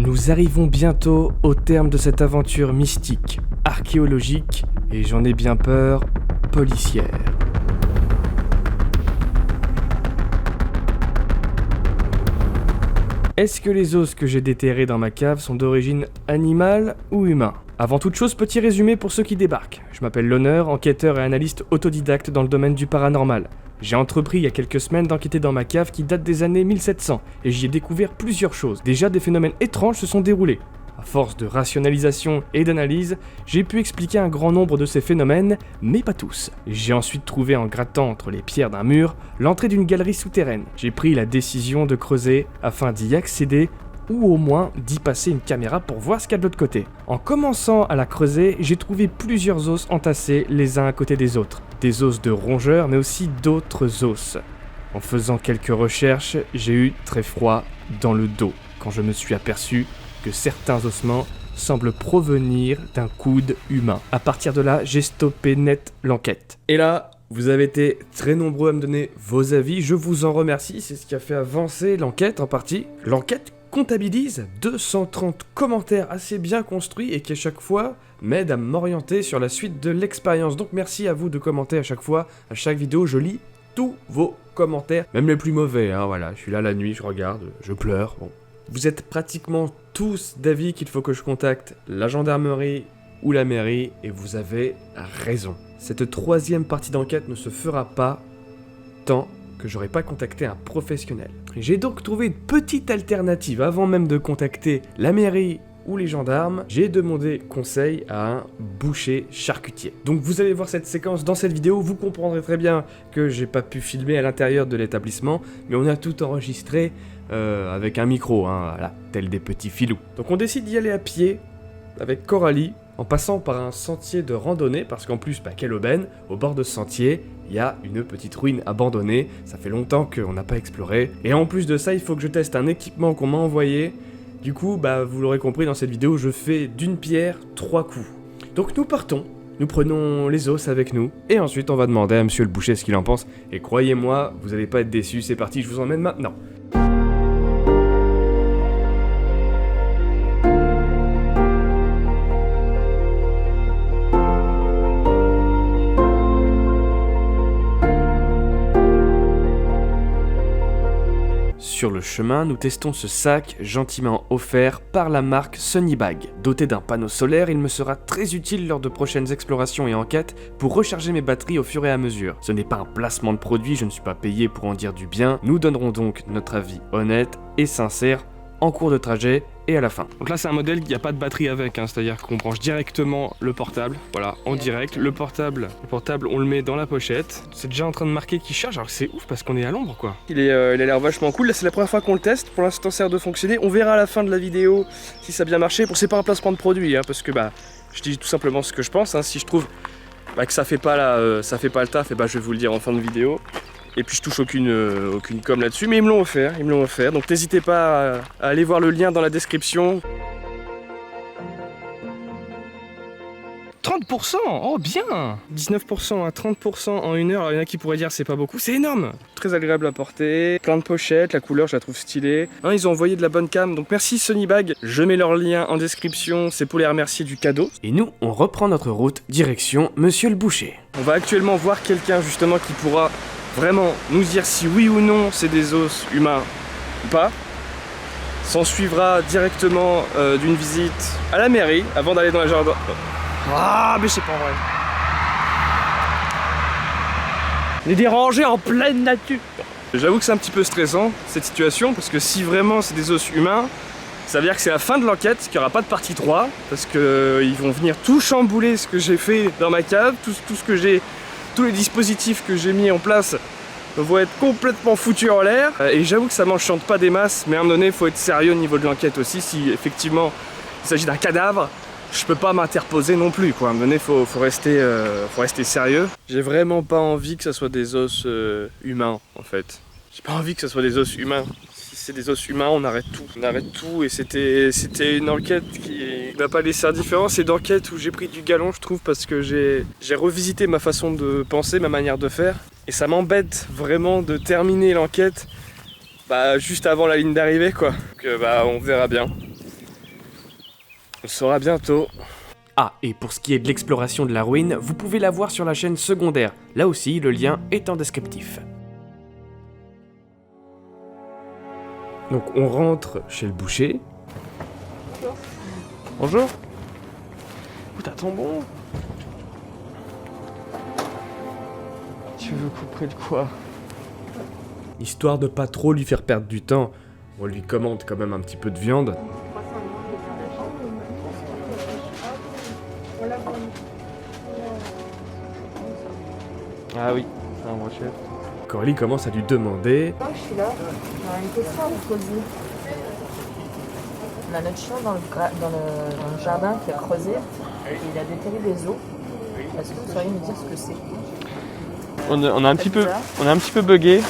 Nous arrivons bientôt au terme de cette aventure mystique, archéologique et j'en ai bien peur, policière. Est-ce que les os que j'ai déterrés dans ma cave sont d'origine animale ou humain ? Avant toute chose, petit résumé pour ceux qui débarquent. Je m'appelle L'Honneur, enquêteur et analyste autodidacte dans le domaine du paranormal. J'ai entrepris il y a quelques semaines d'enquêter dans ma cave qui date des années 1700 et j'y ai découvert plusieurs choses. Déjà, des phénomènes étranges se sont déroulés. À force de rationalisation et d'analyse, j'ai pu expliquer un grand nombre de ces phénomènes, mais pas tous. J'ai ensuite trouvé en grattant entre les pierres d'un mur l'entrée d'une galerie souterraine. J'ai pris la décision de creuser afin d'y accéder ou au moins d'y passer une caméra pour voir ce qu'il y a de l'autre côté. En commençant à la creuser, j'ai trouvé plusieurs os entassés les uns à côté des autres. Des os de rongeurs, mais aussi d'autres os. En faisant quelques recherches, j'ai eu très froid dans le dos quand je me suis aperçu que certains ossements semblent provenir d'un coude humain. À partir de là, j'ai stoppé net l'enquête. Et là, vous avez été très nombreux à me donner vos avis, je vous en remercie, c'est ce qui a fait avancer l'enquête en partie. L'enquête comptabilise 230 commentaires assez bien construits et qui à chaque fois m'aident à m'orienter sur la suite de l'expérience. Donc merci à vous de commenter à chaque fois, à chaque vidéo, je lis tous vos commentaires, même les plus mauvais, hein, voilà, je suis là la nuit, je regarde, je pleure, bon. Vous êtes pratiquement tous d'avis qu'il faut que je contacte la gendarmerie ou la mairie, et vous avez raison. Cette troisième partie d'enquête ne se fera pas tant que j'aurais pas contacté un professionnel. J'ai donc trouvé une petite alternative. Avant même de contacter la mairie ou les gendarmes, j'ai demandé conseil à un boucher charcutier. Donc vous allez voir cette séquence dans cette vidéo, vous comprendrez très bien que j'ai pas pu filmer à l'intérieur de l'établissement, mais on a tout enregistré avec un micro, hein, voilà, tel des petits filous. Donc on décide d'y aller à pied avec Coralie, en passant par un sentier de randonnée, parce qu'en plus, quelle aubaine, au bord de ce sentier, il y a une petite ruine abandonnée, ça fait longtemps qu'on n'a pas exploré, et en plus de ça, il faut que je teste un équipement qu'on m'a envoyé. Du coup, vous l'aurez compris dans cette vidéo, je fais d'une pierre 3 coups. Donc nous partons, nous prenons les os avec nous, et ensuite on va demander à monsieur le boucher ce qu'il en pense, et croyez-moi, vous allez pas être déçus, c'est parti, je vous emmène maintenant. Sur le chemin, nous testons ce sac gentiment offert par la marque Sunnybag. Doté d'un panneau solaire, il me sera très utile lors de prochaines explorations et enquêtes pour recharger mes batteries au fur et à mesure. Ce n'est pas un placement de produit, je ne suis pas payé pour en dire du bien. Nous donnerons donc notre avis honnête et sincère en cours de trajet et à la fin. Donc là c'est un modèle qui n'y a pas de batterie avec, hein, c'est-à-dire qu'on branche directement le portable, voilà, en direct. Le portable on le met dans la pochette. C'est déjà en train de marquer qu'il charge, alors que c'est ouf parce qu'on est à l'ombre quoi. Il a l'air vachement cool, là c'est la première fois qu'on le teste, pour l'instant ça a l'air de fonctionner. On verra à la fin de la vidéo si ça a bien marché. Bon, c'est pas un placement de produit, hein, parce que je dis tout simplement ce que je pense, hein. Si je trouve que ça fait pas le taf, et je vais vous le dire en fin de vidéo. Et puis je touche aucune com là-dessus, mais ils me l'ont offert, donc n'hésitez pas à aller voir le lien dans la description. 30%, oh bien 19% à 30% en une heure, alors il y en a qui pourraient dire c'est pas beaucoup, c'est énorme. Très agréable à porter, plein de pochettes, la couleur je la trouve stylée. Hein, ils ont envoyé de la bonne cam, donc merci Sunnybag, je mets leur lien en description, c'est pour les remercier du cadeau. Et nous, on reprend notre route, direction Monsieur le Boucher. On va actuellement voir quelqu'un justement qui pourra vraiment nous dire si oui ou non c'est des os humains ou pas. S'en suivra directement d'une visite à la mairie avant d'aller dans la jardin. Ah mais c'est pas vrai. Les déranger en pleine nature. J'avoue que c'est un petit peu stressant cette situation, parce que si vraiment c'est des os humains, ça veut dire que c'est la fin de l'enquête, qu'il n'y aura pas de partie 3, parce qu'ils vont venir tout chambouler ce que j'ai fait dans ma cave, tous les dispositifs que j'ai mis en place vont être complètement foutus en l'air. Et j'avoue que ça m'enchante pas des masses, mais à un moment donné, il faut être sérieux au niveau de l'enquête aussi. Si effectivement il s'agit d'un cadavre, je peux pas m'interposer non plus, quoi. À un moment donné, faut rester sérieux. J'ai vraiment pas envie que ça soit des os humains, en fait. J'ai pas envie que ça soit des os humains. Si c'est des os humains, on arrête tout. On arrête tout, et c'était une enquête qui n'a pas laissé indifférent. C'est une enquête où j'ai pris du galon, je trouve, parce que j'ai revisité ma façon de penser, ma manière de faire. Et ça m'embête vraiment de terminer l'enquête juste avant la ligne d'arrivée, quoi. Donc on verra bien. On saura bientôt. Ah, et pour ce qui est de l'exploration de la ruine, vous pouvez la voir sur la chaîne secondaire. Là aussi, le lien est en descriptif. Donc on rentre chez le boucher. Bonjour. Où t'as ton bon? Tu veux couper de quoi? Histoire de pas trop lui faire perdre du temps, on lui commande quand même un petit peu de viande. Ah oui, c'est un brochet. Coralie commence à lui demander... Je suis là, on a une question à vous poser. On a notre chien dans le jardin qui a creusé et il a déterré des os. Est-ce que vous sauriez me dire ce que c'est? On a un petit peu bugué.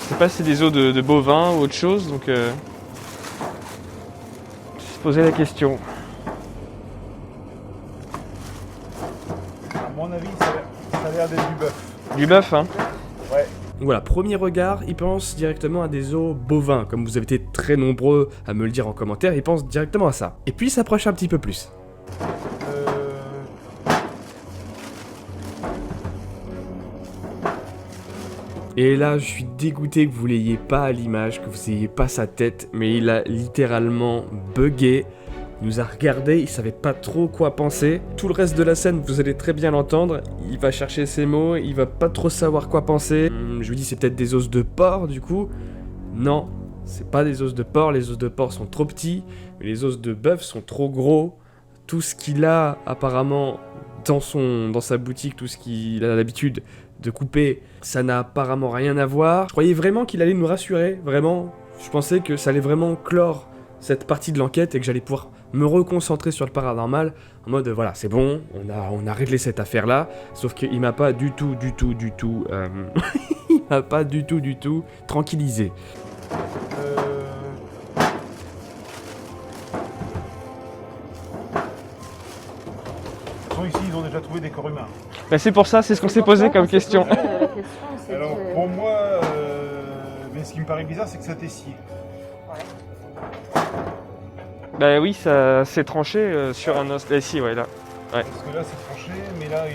Je sais pas si c'est des os de bovins ou autre chose, donc je vais se poser la question. À mon avis, ça a l'air d'être du bœuf. Du bœuf, hein? Ouais. Voilà, premier regard, il pense directement à des os bovins. Comme vous avez été très nombreux à me le dire en commentaire, il pense directement à ça. Et puis il s'approche un petit peu plus. Et là, je suis dégoûté que vous l'ayez pas à l'image, que vous ayez pas sa tête, mais il a littéralement bugué. Il nous a regardé, il savait pas trop quoi penser. Tout le reste de la scène, vous allez très bien l'entendre. Il va chercher ses mots, il va pas trop savoir quoi penser. Je lui dis, c'est peut-être des os de porc, du coup. Non, c'est pas des os de porc. Les os de porc sont trop petits, mais les os de bœuf sont trop gros. Tout ce qu'il a apparemment dans sa boutique, tout ce qu'il a l'habitude de couper, ça n'a apparemment rien à voir. Je croyais vraiment qu'il allait nous rassurer, vraiment. Je pensais que ça allait vraiment clore cette partie de l'enquête et que j'allais pouvoir me reconcentrer sur le paranormal en mode voilà, c'est bon, on a réglé cette affaire là, sauf qu'il m'a pas du tout il m'a pas du tout tranquillisé. Ici, ils ont déjà trouvé des corps humains. Bah c'est pour ça, c'est ce qu'on s'est posé comme question. Alors pour moi, mais ce qui me paraît bizarre, c'est que ça tessier. Bah oui, ça s'est tranché sur un os. Là, ici, ouais, là. Ouais. Parce que là, c'est tranché, mais là,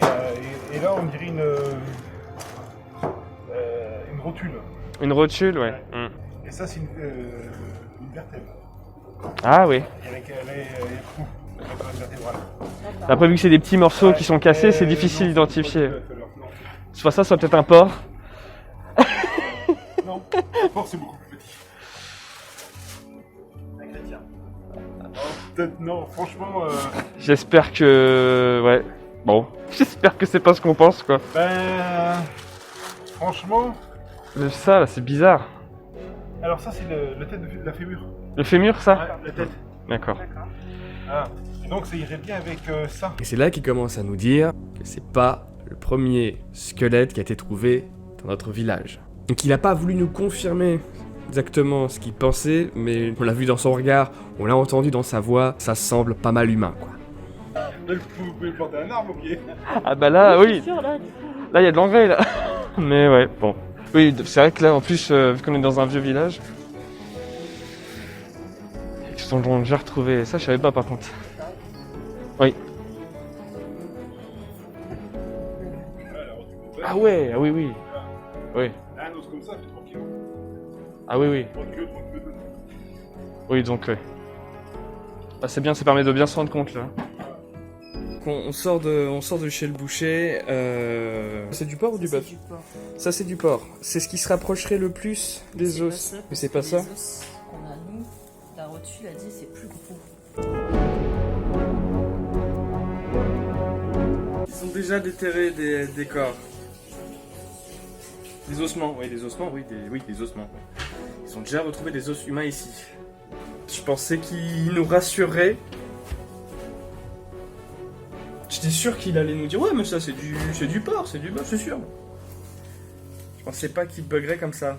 et là, on dirait une rotule. Une rotule, ouais. Et ça, c'est une vertèbre. Ah oui. Elle est fou, la colonne vertébrale. Après, vu que c'est des petits morceaux qui sont cassés, c'est difficile d'identifier. Soit ça, soit peut-être un porc. Non, le porc, c'est beaucoup plus petit. Un chrétien. Peut-être non, franchement... J'espère que... Ouais. Bon. J'espère que c'est pas ce qu'on pense, quoi. Ben... Franchement... Ça, là, c'est bizarre. Alors ça, c'est la tête de la fémur. Le fémur, ça? Ouais, la tête. D'accord. Ah. Et donc, ça irait bien avec ça. Et c'est là qu'il commence à nous dire que c'est pas le premier squelette qui a été trouvé dans notre village. Donc il a pas voulu nous confirmer exactement ce qu'il pensait, mais on l'a vu dans son regard, on l'a entendu dans sa voix, ça semble pas mal humain, quoi. Vous pouvez planter un arbre au pied. Ah bah là, oui. Là, il y a de l'engrais, là. Mais ouais, bon. Oui, c'est vrai que là, en plus, vu qu'on est dans un vieux village, ils ont déjà retrouvé. Ça, je savais pas, par contre. Oui. Ah ouais, ah oui, oui. Oui. Un os comme ça, fait 3 kilos. Ah oui, oui. 3 kilos, 3 kilos. Oui, donc, ouais. Ah, c'est bien, ça permet de bien se rendre compte, là. On sort de chez le boucher. C'est du porc ou du bœuf? Ça c'est du porc. C'est ce qui se rapprocherait le plus des os. Mais c'est pas ça. Les os qu'on a nous, la rotule a dit c'est plus gros. Ils ont déjà déterré des corps. Des ossements, oui, des ossements, oui, des ossements. Ils ont déjà retrouvé des os humains ici. Je pensais qu'ils nous rassureraient. J'étais sûr qu'il allait nous dire ouais mais ça c'est du porc, c'est du bœuf, c'est sûr. Je pensais pas qu'il buggerait comme ça.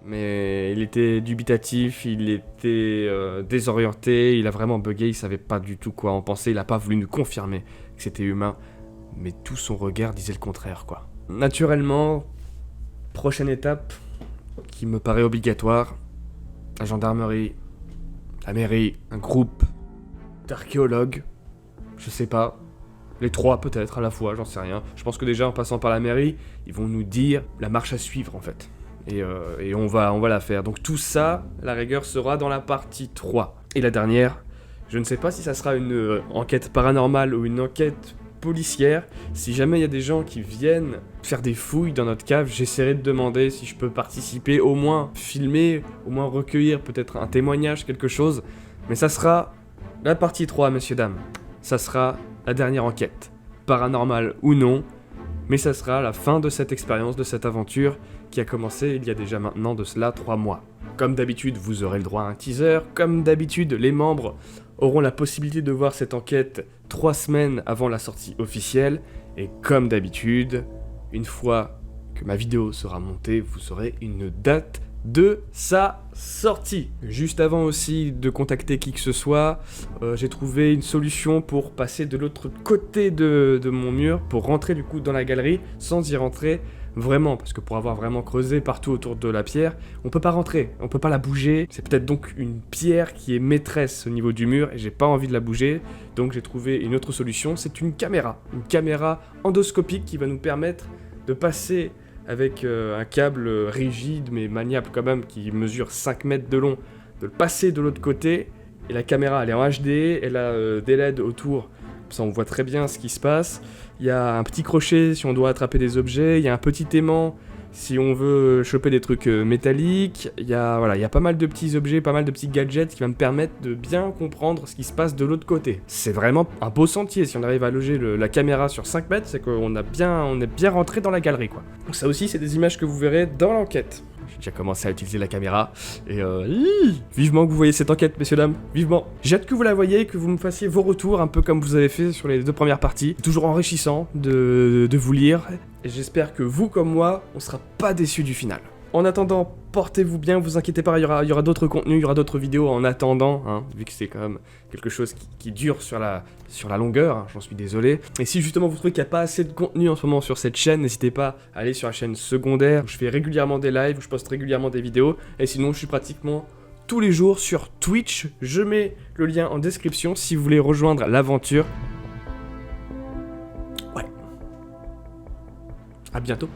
Mais il était dubitatif, il était désorienté, il a vraiment bugué, il savait pas du tout quoi en penser, il a pas voulu nous confirmer que c'était humain, mais tout son regard disait le contraire quoi. Naturellement, prochaine étape qui me paraît obligatoire, la gendarmerie, la mairie, un groupe d'archéologues, je sais pas, les 3 peut-être à la fois, j'en sais rien. Je pense que déjà en passant par la mairie, ils vont nous dire la marche à suivre en fait. Et on va la faire. Donc tout ça, la rigueur sera dans la partie 3. Et la dernière, je ne sais pas si ça sera une enquête paranormale ou une enquête policière. Si jamais il y a des gens qui viennent faire des fouilles dans notre cave, j'essaierai de demander si je peux participer, au moins filmer, au moins recueillir peut-être un témoignage, quelque chose. Mais ça sera la partie 3, messieurs, dames. Ça sera la dernière enquête, paranormale ou non, mais ça sera la fin de cette expérience, de cette aventure qui a commencé il y a déjà maintenant de cela 3 mois. Comme d'habitude, vous aurez le droit à un teaser. Comme d'habitude, les membres auront la possibilité de voir cette enquête 3 semaines avant la sortie officielle. Et comme d'habitude, une fois que ma vidéo sera montée, vous aurez une date de sa sortie. Juste avant aussi de contacter qui que ce soit, j'ai trouvé une solution pour passer de l'autre côté de mon mur, pour rentrer du coup dans la galerie sans y rentrer vraiment, parce que pour avoir vraiment creusé partout autour de la pierre, on peut pas rentrer, on peut pas la bouger. C'est peut-être donc une pierre qui est maîtresse au niveau du mur et j'ai pas envie de la bouger, donc j'ai trouvé une autre solution, c'est une caméra endoscopique qui va nous permettre de passer avec un câble rigide mais maniable quand même, qui mesure 5 mètres de long, de le passer de l'autre côté, et la caméra elle est en HD, elle a des LED autour, ça on voit très bien ce qui se passe. Il y a un petit crochet si on doit attraper des objets, il y a un petit aimant si on veut choper des trucs métalliques, il y a pas mal de petits objets, pas mal de petits gadgets qui vont me permettre de bien comprendre ce qui se passe de l'autre côté. C'est vraiment un beau sentier, si on arrive à loger la caméra sur 5 mètres, c'est qu'on est bien rentré dans la galerie quoi. Donc ça aussi c'est des images que vous verrez dans l'enquête. J'ai déjà commencé à utiliser la caméra, et vivement que vous voyez cette enquête, messieurs, dames, vivement. J'ai hâte que vous la voyiez, que vous me fassiez vos retours, un peu comme vous avez fait sur les 2 premières parties. Toujours enrichissant de vous lire, et j'espère que vous, comme moi, on sera pas déçus du final. En attendant, portez-vous bien, vous inquiétez pas, il y aura d'autres contenus, il y aura d'autres vidéos en attendant, hein, vu que c'est quand même quelque chose qui dure sur la longueur, hein, j'en suis désolé. Et si justement vous trouvez qu'il n'y a pas assez de contenu en ce moment sur cette chaîne, n'hésitez pas à aller sur la chaîne secondaire, où je fais régulièrement des lives, où je poste régulièrement des vidéos, et sinon je suis pratiquement tous les jours sur Twitch. Je mets le lien en description si vous voulez rejoindre l'aventure. Ouais. À bientôt.